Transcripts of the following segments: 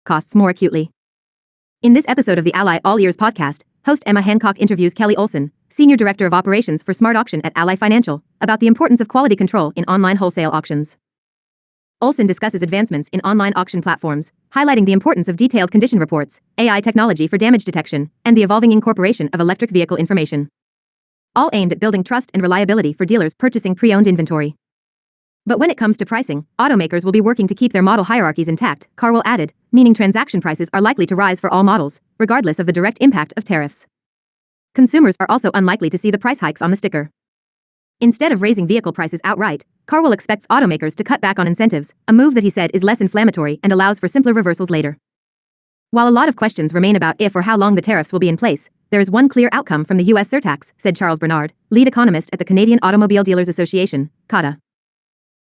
costs more acutely. In this episode of the Ally All Ears podcast, host Emma Hancock interviews Kelly Olson, Senior Director of Operations for Smart Auction at Ally Financial, about the importance of quality control in online wholesale auctions. Olson discusses advancements in online auction platforms, highlighting the importance of detailed condition reports, AI technology for damage detection, and the evolving incorporation of electric vehicle information. All aimed at building trust and reliability for dealers purchasing pre-owned inventory. But when it comes to pricing, automakers will be working to keep their model hierarchies intact, Carwell added, meaning transaction prices are likely to rise for all models, regardless of the direct impact of tariffs. Consumers are also unlikely to see the price hikes on the sticker. Instead of raising vehicle prices outright, Carwell expects automakers to cut back on incentives, a move that he said is less inflammatory and allows for simpler reversals later. While a lot of questions remain about if or how long the tariffs will be in place, there is one clear outcome from the U.S. surtax, said Charles Bernard, lead economist at the Canadian Automobile Dealers Association, CADA.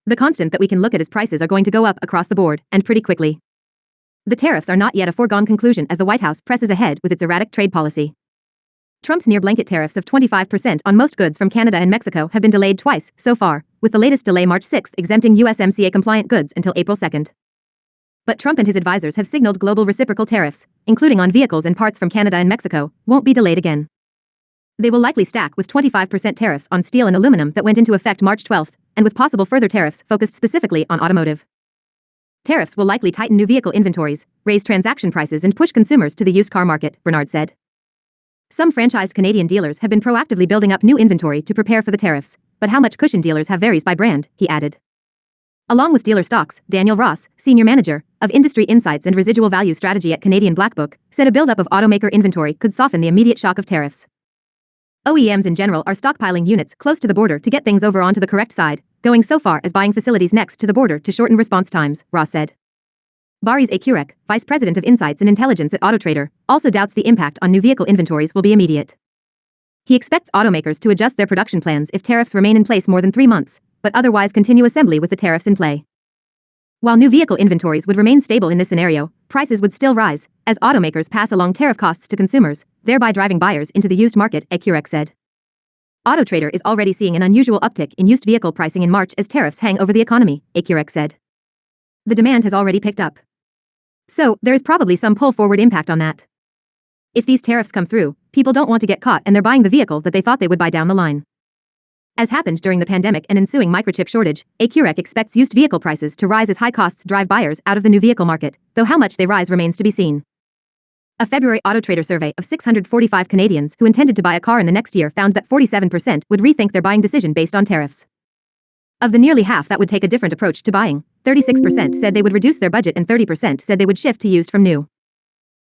The constant that we can look at is prices are going to go up across the board, and pretty quickly. The tariffs are not yet a foregone conclusion as the White House presses ahead with its erratic trade policy. Trump's near-blanket tariffs of 25% on most goods from Canada and Mexico have been delayed twice so far, with the latest delay March 6 exempting USMCA-compliant goods until April 2. But Trump and his advisors have signaled global reciprocal tariffs, including on vehicles and parts from Canada and Mexico, won't be delayed again. They will likely stack with 25% tariffs on steel and aluminum that went into effect March 12, and with possible further tariffs focused specifically on automotive. Tariffs will likely tighten new vehicle inventories, raise transaction prices and push consumers to the used car market, Bernard said. Some franchised Canadian dealers have been proactively building up new inventory to prepare for the tariffs, but how much cushion dealers have varies by brand, he added. Along with dealer stocks, Daniel Ross, Senior Manager of Industry Insights and Residual Value Strategy at Canadian Black Book, said a buildup of automaker inventory could soften the immediate shock of tariffs. OEMs in general are stockpiling units close to the border to get things over onto the correct side, going so far as buying facilities next to the border to shorten response times, Ross said. Baris Akurek, Vice President of Insights and Intelligence at AutoTrader, also doubts the impact on new vehicle inventories will be immediate. He expects automakers to adjust their production plans if tariffs remain in place more than 3 months, but otherwise continue assembly with the tariffs in play. While new vehicle inventories would remain stable in this scenario, prices would still rise, as automakers pass along tariff costs to consumers, thereby driving buyers into the used market, Akurek said. AutoTrader is already seeing an unusual uptick in used vehicle pricing in March as tariffs hang over the economy, Akurek said. The demand has already picked up. So, there is probably some pull-forward impact on that. If these tariffs come through, people don't want to get caught and they're buying the vehicle that they thought they would buy down the line. As happened during the pandemic and ensuing microchip shortage, Akurek expects used vehicle prices to rise as high costs drive buyers out of the new vehicle market, though how much they rise remains to be seen. A February AutoTrader survey of 645 Canadians who intended to buy a car in the next year found that 47% would rethink their buying decision based on tariffs. Of the nearly half that would take a different approach to buying, 36% said they would reduce their budget and 30% said they would shift to used from new.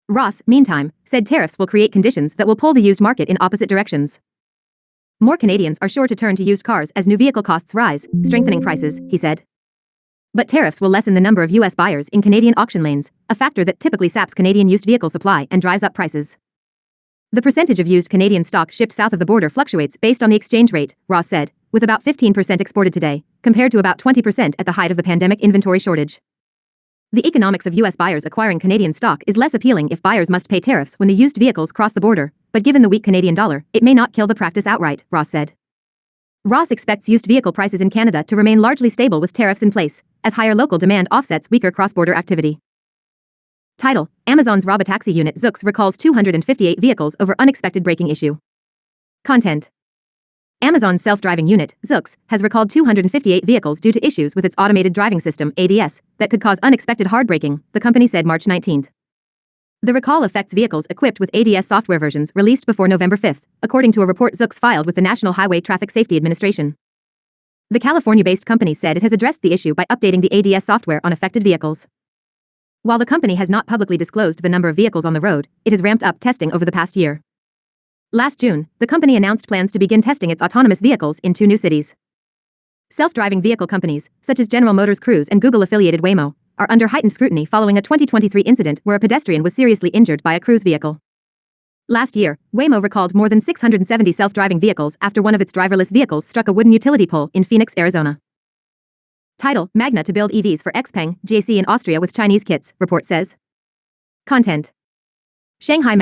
Ross, meantime, said tariffs will create conditions that will pull the used market in opposite directions. More Canadians are sure to turn to used cars as new vehicle costs rise, strengthening prices, he said. But tariffs will lessen the number of U.S. buyers in Canadian auction lanes, a factor that typically saps Canadian used vehicle supply and drives up prices. The percentage of used Canadian stock shipped south of the border fluctuates based on the exchange rate, Ross said, with about 15% exported today, compared to about 20% at the height of the pandemic inventory shortage. The economics of U.S. buyers acquiring Canadian stock is less appealing if buyers must pay tariffs when the used vehicles cross the border, but given the weak Canadian dollar, it may not kill the practice outright, Ross said. Ross expects used vehicle prices in Canada to remain largely stable with tariffs in place, as higher local demand offsets weaker cross-border activity. Title: Amazon's robotaxi unit Zoox recalls 258 vehicles over unexpected braking issue. Content: Amazon's self-driving unit, Zoox, has recalled 258 vehicles due to issues with its automated driving system, ADS, that could cause unexpected hard braking, the company said March 19. The recall affects vehicles equipped with ADS software versions released before November 5, according to a report Zoox filed with the National Highway Traffic Safety Administration. The California-based company said it has addressed the issue by updating the ADS software on affected vehicles. While the company has not publicly disclosed the number of vehicles on the road, it has ramped up testing over the past year. Last June, the company announced plans to begin testing its autonomous vehicles in 2 new cities. Self-driving vehicle companies, such as General Motors Cruise and Google-affiliated Waymo, are under heightened scrutiny following a 2023 incident where a pedestrian was seriously injured by a Cruise vehicle. Last year, Waymo recalled more than 670 self-driving vehicles after one of its driverless vehicles struck a wooden utility pole in Phoenix, Arizona. Title: Magna to build EVs for XPeng, JC in Austria with Chinese kits, report says. Content: Shanghai